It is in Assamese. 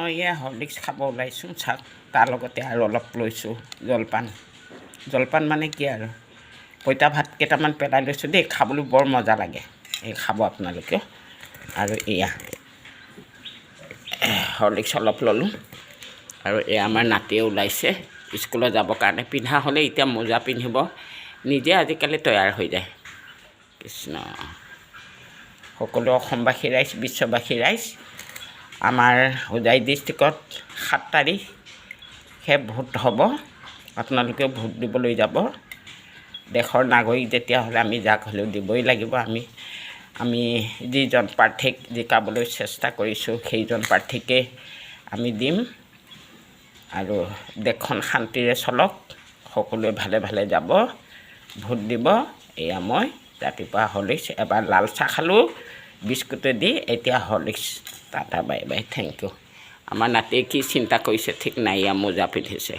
মই এয়া হৰলিক্স খাব ওলাইছোঁ চাওক তাৰ লগতে আৰু অলপ লৈছোঁ জলপান মানে কি আৰু পঁইতা ভাত কেইটামান পেলাই লৈছোঁ দেই খাবলৈ বৰ মজা লাগে এই খাব আপোনালোকেও আৰু এয়া হৰলিক্স অলপ ল'লোঁ আৰু এয়া আমাৰ নাতিয়ে ওলাইছে স্কুলত যাবৰ কাৰণে পিন্ধা হ'লে এতিয়া মোজা পিন্ধিব নিজে আজিকালি তৈয়াৰ হৈ যায় কৃষ্ণ সকলো অসমবাসী ৰাইজ বিশ্ববাসী ৰাইজ আমাৰ হোজাই ডিষ্ট্ৰিক্টত 7 তাৰিখে ভোট হ'ব আপোনালোকেও ভোট দিবলৈ যাব দেশৰ নাগৰিক যেতিয়া হ'লে আমি যাক হ'লেও দিবই লাগিব আমি যিজন প্ৰাৰ্থীক জিকাবলৈ চেষ্টা কৰিছোঁ সেইজন প্ৰাৰ্থীকে আমি দিম আৰু দেশখন শান্তিৰে চলক সকলোৱে ভালে ভালে যাব ভোট দিব এয়া মই ৰাতিপুৱা হৰলিক্স এবাৰ লাল চাহ খালোঁ বিস্কুটেদি এতিয়া Horlicks tata bye bye thank you আমাৰ নাতিয়ে কি চিন্তা কৰিছে ঠিক নাই মোজা পিন্ধিছে